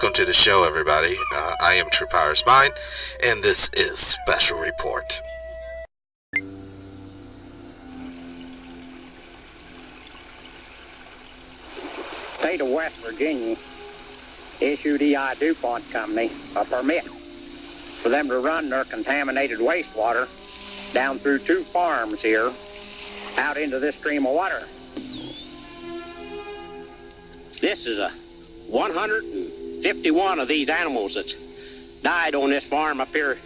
Welcome to the show, everybody. I am TruePowerIsMine, and this is Special Report. State of West Virginia issued EI DuPont Company a permit for them to run their contaminated wastewater down through 2 farms here out into this stream of water. This is a 151 of these animals that's died on this farm up here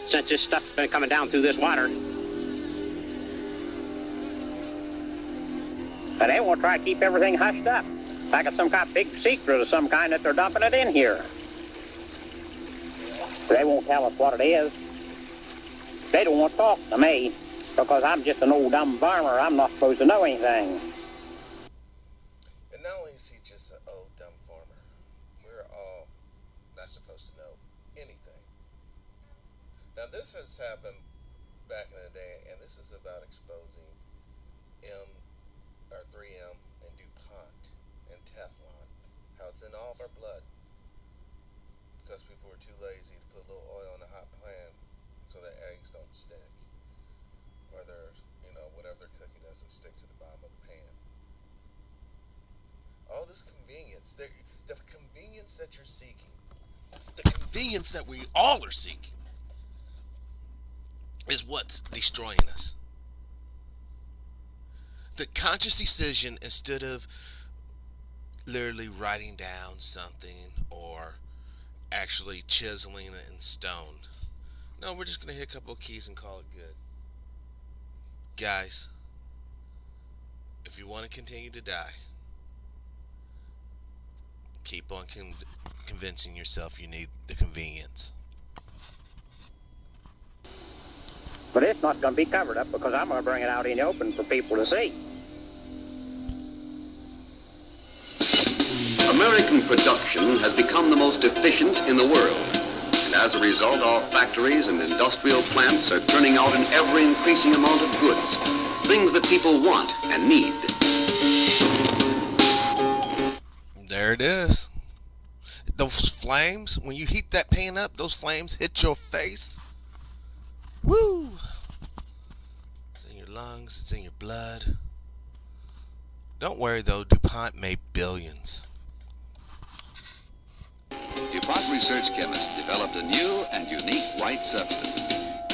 since this stuff's been coming down through this water. But they want to try to keep everything hushed up, like it's some kind of big secret of some kind that they're dumping it in here. They won't tell us what it is. They don't want to talk to me because I'm just an old dumb farmer. I'm not supposed to know anything. And not only is he just an old dumb farmer, we're all not supposed to know anything. Now this has happened back in the day, and this is about exposing 3M and DuPont and Teflon, how it's in all of our blood because people were too lazy to put a little oil in a hot pan so that eggs don't stick, or there's, whatever they're cooking doesn't stick to the bottom of the pan. All this convenience, the convenience that you're seeking, the convenience that we all are seeking, is what's destroying us. The conscious decision, instead of literally writing down something or actually chiseling it in stone. No, we're just going to hit a couple of keys and call it good. Guys, if you want to continue to die, keep on convincing yourself you need the convenience. But it's not going to be covered up because I'm going to bring it out in the open for people to see. American production has become the most efficient in the world. And as a result, our factories and industrial plants are turning out an ever-increasing amount of goods, things that people want and need. There it is. Those flames, when you heat that pan up, those flames hit your face. Woo! It's in your lungs, it's in your blood. Don't worry though, DuPont made billions. DuPont research chemists developed a new and unique white substance.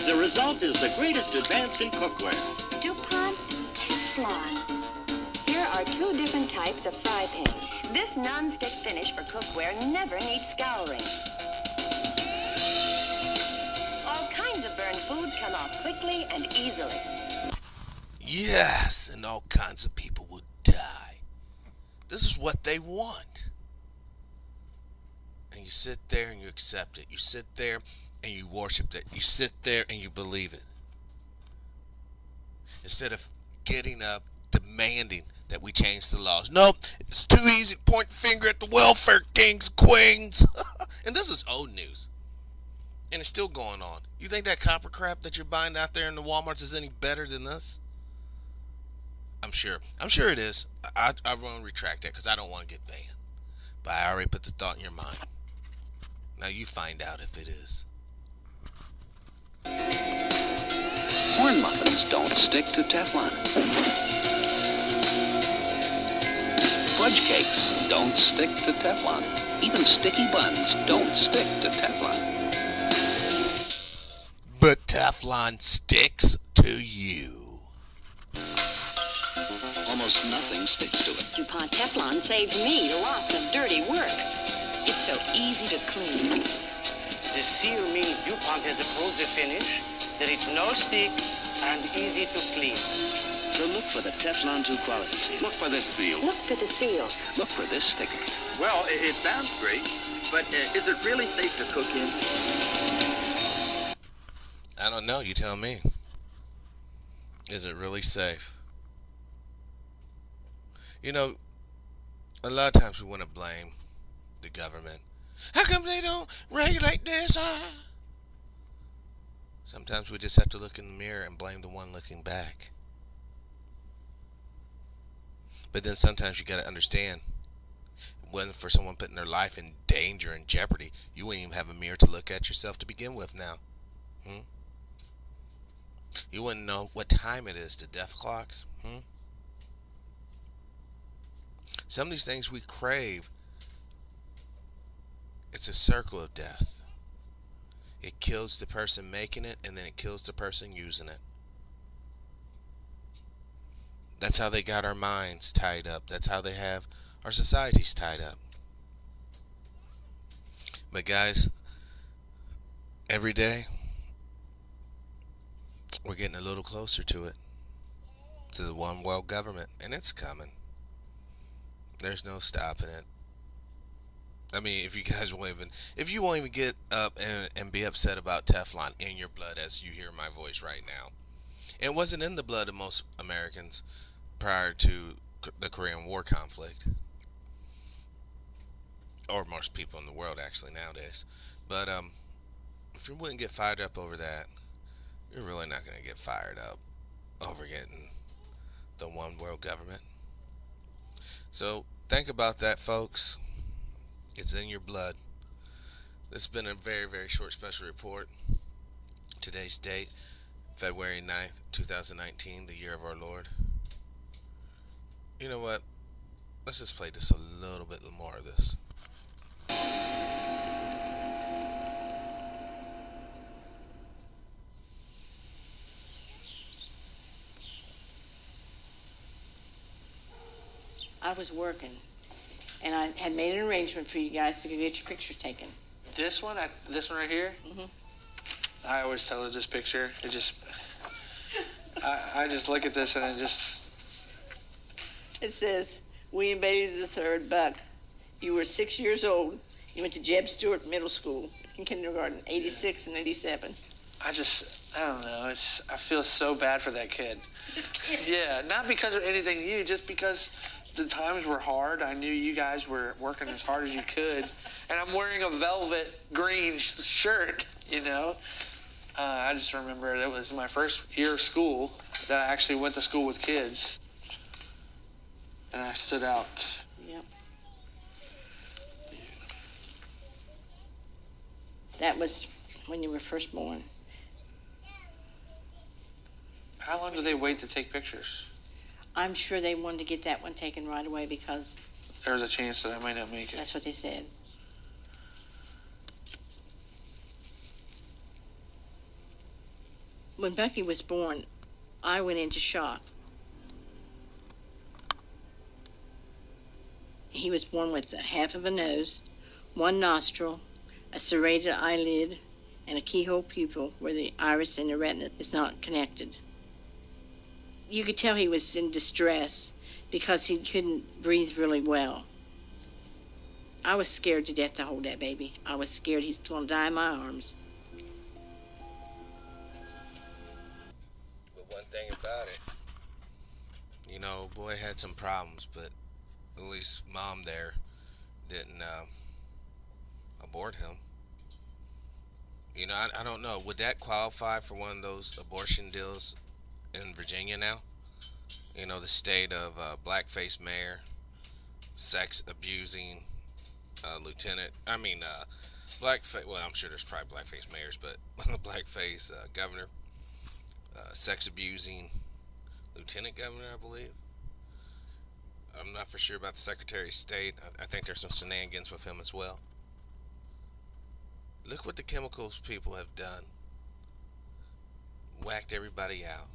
The result is the greatest advance in cookware. DuPont Teflon. Here are 2 different types of fry pans. This non-stick finish for cookware never needs scouring. All kinds of burned food come off quickly and easily. Yes, and all kinds of people will die. This is what they want. And you sit there and you accept it. You sit there and you worship it. You sit there and you believe it. Instead of getting up, demanding that we change the laws. Nope, it's too easy to point the finger at the welfare kings and queens. And this is old news. And it's still going on. You think that copper crap that you're buying out there in the Walmarts is any better than this? I'm sure it is. I want to retract that because I don't want to get banned. But I already put the thought in your mind. Now you find out if it is. Corn muffins don't stick to Teflon. Fudge cakes don't stick to Teflon. Even sticky buns don't stick to Teflon. But Teflon sticks to you. Almost nothing sticks to it. DuPont Teflon saves me lots of dirty work. It's so easy to clean. The seal means DuPont has a corrosive finish, that it's no stick and easy to clean. So look for the Teflon 2 quality seal. Look for this seal. Look for the seal. Look for this sticker. Well, it sounds great, but is it really safe to cook in? I don't know. You tell me. Is it really safe? A lot of times we want to blame the government. How come they don't regulate this? Sometimes we just have to look in the mirror and blame the one looking back. But then sometimes you got to understand, wasn't for someone putting their life in danger and jeopardy, you wouldn't even have a mirror to look at yourself to begin with now. Hmm? You wouldn't know what time it is to death clocks. Hmm? Some of these things we crave, it's a circle of death. It kills the person making it, and then it kills the person using it. That's how they got our minds tied up. That's how they have our societies tied up. But guys, every day we're getting a little closer to it, to the one world government, and it's coming. There's no stopping it. I mean, if you won't even get up and be upset about Teflon in your blood as you hear my voice right now. It wasn't in the blood of most Americans prior to the Korean War conflict, or most people in the world actually nowadays. But if you wouldn't get fired up over that, you're really not going to get fired up over getting the one world government. So think about that, folks. It's in your blood. This has been a very, very short special report. Today's date, February 9th, 2019, the year of our Lord. You know what? Let's just play just a little bit more of this. I was working, and I had made an arrangement for you guys to go get your picture taken. This one right here? Mm-hmm. I always tell her this picture. It just, I just look at this and it just. It says, William Bailey III, Buck. You were 6 years old. You went to Jeb Stuart Middle School in kindergarten, 86 and 87. I don't know. I feel so bad for that kid. Yeah, not because of anything to you, just because the times were hard. I knew you guys were working as hard as you could. And I'm wearing a velvet green shirt, you know. I just remember it was my first year of school that I actually went to school with kids. And I stood out. Yep. That was when you were first born. How long do they wait to take pictures? I'm sure they wanted to get that one taken right away because There's a chance that I might not make it. that's what they said. When Bucky was born, I went into shock. He was born with a half of a nose, one nostril, a serrated eyelid, and a keyhole pupil where the iris and the retina is not connected. You could tell he was in distress because he couldn't breathe really well. I was scared to death to hold that baby. I was scared he's going to die in my arms. But one thing about it, you know, boy had some problems, but at least mom there didn't abort him. You know, I don't know. Would that qualify for one of those abortion deals in Virginia now? You know, the state of blackface mayor, sex abusing lieutenant. Blackface. Well, I'm sure there's probably blackface mayors, but blackface governor, sex abusing lieutenant governor, I believe. I'm not for sure about the Secretary of State. I think there's some shenanigans with him as well. Look what the chemicals people have done. Whacked everybody out.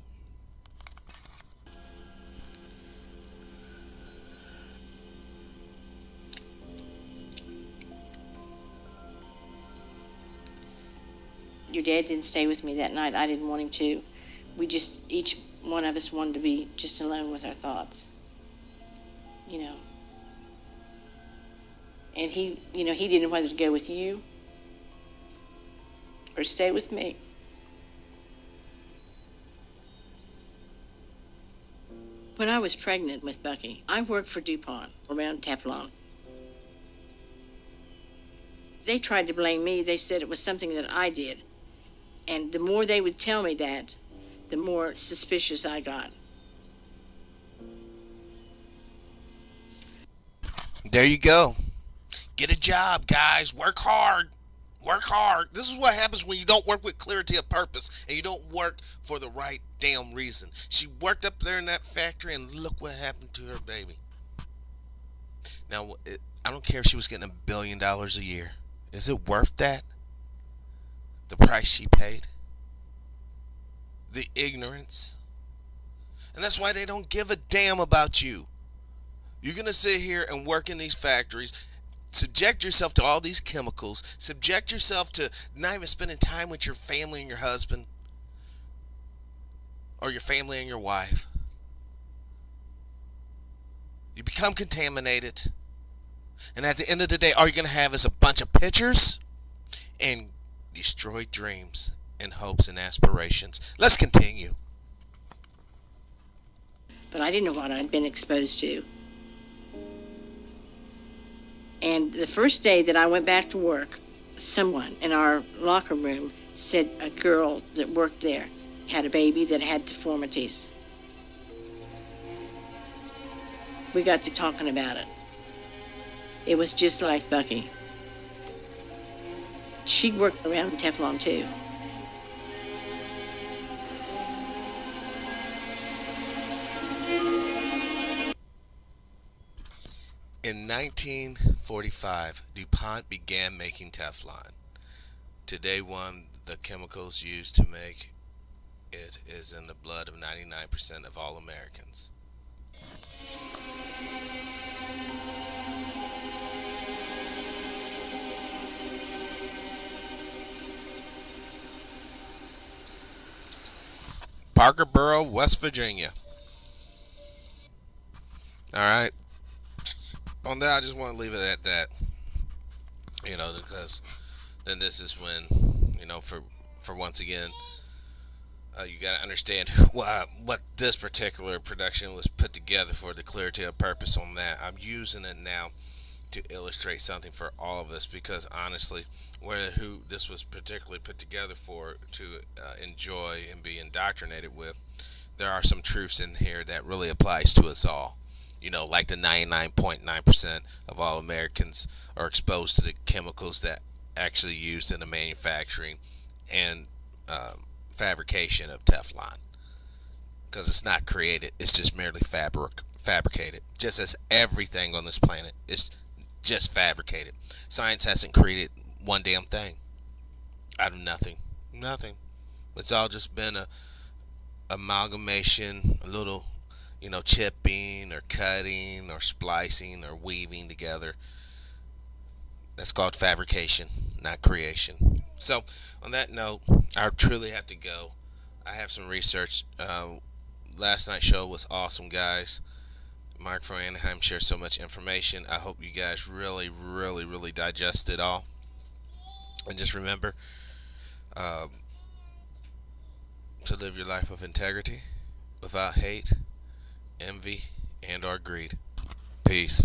Your dad didn't stay with me that night. I didn't want him to. Each one of us wanted to be just alone with our thoughts. You know. And he didn't know whether to go with you or stay with me. When I was pregnant with Bucky, I worked for DuPont around Teflon. They tried to blame me. They said it was something that I did. And the more they would tell me that, the more suspicious I got. There you go. Get a job, guys. Work hard. Work hard. This is what happens when you don't work with clarity of purpose and you don't work for the right damn reason. She worked up there in that factory and look what happened to her baby. Now, I don't care if she was getting $1 billion a year. Is it worth that? The price she paid? The ignorance? And that's why they don't give a damn about you. You're going to sit here and work in these factories, subject yourself to all these chemicals, subject yourself to not even spending time with your family and your husband, or your family and your wife. You become contaminated. And at the end of the day, all you're going to have is a bunch of pictures and destroyed dreams and hopes and aspirations. Let's continue. But I didn't know what I'd been exposed to. And the first day that I went back to work, someone in our locker room said a girl that worked there had a baby that had deformities. We got to talking about it. It was just like Bucky. She'd worked around Teflon too. In 1945, DuPont began making Teflon. Today, one of the chemicals used to make it is in the blood of 99% of all Americans. Parkerboro, West Virginia. All right. On that, I just want to leave it at that. Because then this is when, for once again, you got to understand what this particular production was put together for, the clarity of purpose on that. I'm using it now to illustrate something for all of us, because honestly, who this was particularly put together for to enjoy and be indoctrinated with, there are some truths in here that really applies to us all. Like the 99.9% of all Americans are exposed to the chemicals that actually used in the manufacturing and fabrication of Teflon. Because it's not created, it's just merely fabricated. Just as everything on this planet is just fabricated. Science hasn't created one damn thing out of nothing. Nothing. It's all just been a amalgamation, a little chipping or cutting or splicing or weaving together. That's called fabrication, not creation. So, on that note, I truly have to go. I have some research. Last night's show was awesome, guys. Mark from Anaheim shared so much information. I hope you guys really, really, really digest it all. And just remember to live your life of integrity without hate, envy, and or greed. Peace.